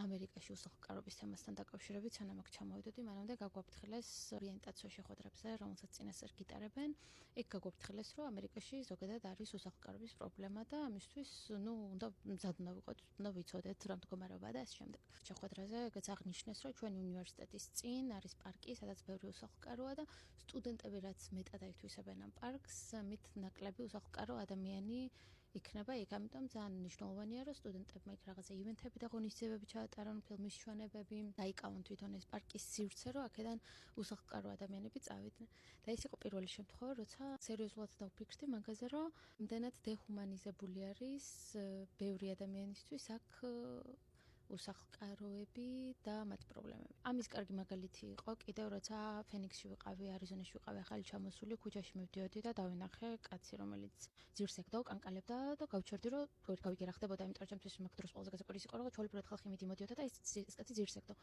ამერიკაში უსახლკარობის თემასთან დაკავშირებით, სანამ აქ ჩამოვიდოდი, მანამდე გაგვაფრთხილეს ორიენტაციო შეხვედრებზე, რომელსაც წინასწარ გიტარებენ. იქ გაგვაფრთხილეს, რომ ამერიკაში ზოგადად არის უსახლკარობის პრობლემა და ამისთვის, უნდა მზად უნდა ვიყოთ, უნდა ვიცოდეთ რა მდგომარეობაა და ამ შემდეგ. შეხვედრაზე აღნიშნეს, რომ ჩვენი უნივერსიტეტის წინ არის პარკი, სადაც ბევრი უსახლკაროა და სტუდენტები რაც მეტად აითვისებენ ამ პარკს, მით ნაკლები უსახლკარო ადამიანი იქნება იქ, ამიტომ ძალიან მნიშვნელოვანია, რომ სტუდენტებმა იქ რაღაცა ივენთები და ღონისძიებები ჩაატარონ, ფილმის ჩვენებები, დაიკავონ თვითონ ეს პარკის სივრცე, რომ აქედან უსახლკარო ადამიანები წავიდნენ. და ეს იყო პირველი შემთხვევა, როცა სერიოზულად დავფიქრდი მაგაზე, რომ იმდენად დეჰუმანიზებული არის ბევრი ადამიანისთვის აქ უსახლკაროები და მათ პრობლემები. ამის კარგი მაგალითი იყო კიდევ როცა ფენიქსში ვიყავი, არიზონაში ვიყავი, ახალი ჩამოსული, ქუჩაში მივდიოდი და დავინახე კაცი, რომელიც ძირს ეკდა, კანკალებდა და გავჩერდი, რომ გავიგე რა ხდებოდა, იმიტომ რომ ჩემთვის მაგ დროს ყველაზე გასაკვირის იყო, რომ ჩვეულებრივად ხალხი მიდი მოდიოდა და ეს კაცი ძირს ეკდა.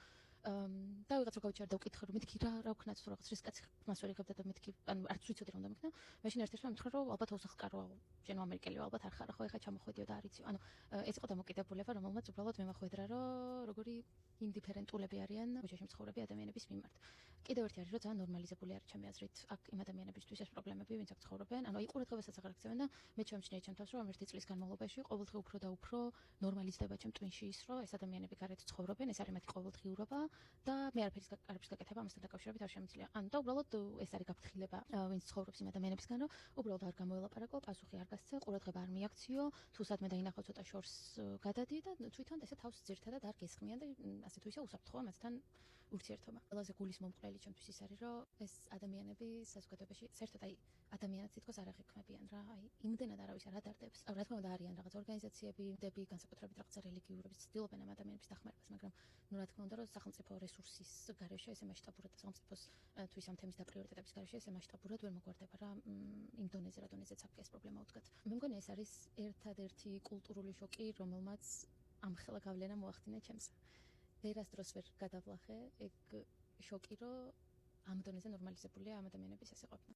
და ვიღაც რო გავჩერდა და ვკითხე, რომ მეთქი რა ვქნათ თუ რაღაც, ეს კაცი მას ვერ იღებდა და მეთქი, ანუ არც ვიცოდი რა უნდა მეკნა. მაშინ ერთ-ერთმა მითხრა, რომ ალბათ უსახლკაროა, შენ ამერიკელი ალბათ არ ხარ, ხო ეხა ჩამოხვიდიო და არ იცი. ანუ ეს იყო დამოკიდებულება, რომელმაც უბრალოდ მემახვედრა, რომ როგორი ინდიფერენტულები არიან ქუჩაში მცხოვრები ადამიანების მიმართ. კიდევ ერთი არის, რომ ძალიან ნორმალიზებული არის ჩემი აზრით აქ იმ ადამიანებისთვის ეს პრობლემები, ვინც აქ ცხოვრობენ. ანუ აი ყურადღებასაც აღარ აქცევენ და მე შემჩნია ჩემ თავს, რომ ამ ერთი წლის განმავლობაში ყოველდღე უფრო და უფრო ნორმალიზდება ჩემ ტვინში ის, რომ ეს ადამიანები გარეთ ცხოვრობენ, ეს არის მათი ყოველდღიურობა და მე არაფერი გაკეთება ამასთან დაკავშირებით არ შემიძლია. ანუ და უბრალოდ ეს არის გაფრთხილება, ვინც ცხოვრობს იმ ადამიანებისგან, რომ უბრალოდ არ გამოელაპარაკო, პასუხი არ გასცე, ყურადღება არ მიაქციო, თუ სადმე დაინახავ ცოტა შორს გადადი და თვითონ ესე თავს ძირთადად არ გესხმიან და ასე თუ ისე უსაფრთხოა მათთან ურთიერთობა. ყველაზე გულის მომყრელი ჩემთვის ის არის, რომ ეს ადამიანები საზოგადოებაში საერთოდ აი ადამიანად თითქოს არ აღიქმებიან რა, აი იმდენად არავის არ ადარდებს. რა თქმა უნდა არიან რაღაც ორგანიზაციები, განსაკუთრებით რაღაცა რელიგიურები ცდილობენ ამ ადამიანების დახმარებას, მაგრამ ნუ რა თქმა უნდა, რომ სახელმწიფო რესურსის გარეშე ესე მასშტაბურად და სახელმწიფოს თუ ის ამ თემის და პრიორიტეტების გარეშე ესე მასშტაბურად ვერ მოგვარდება რა იმ დონეზე, რა დონეზეც აქ ეს პრობლემა უდგათ. მე მგონი ეს არის ერთადერთი კულტურული შოკი, რომელმაც ამხელა გავლენა მოახდინა ჩემს. ვერასდროს ვერ გადავლახე ეგ შოკი, რომ ამ დონეზე ნორმალიზებულია ამ ადამიანების ასე ყოფნა.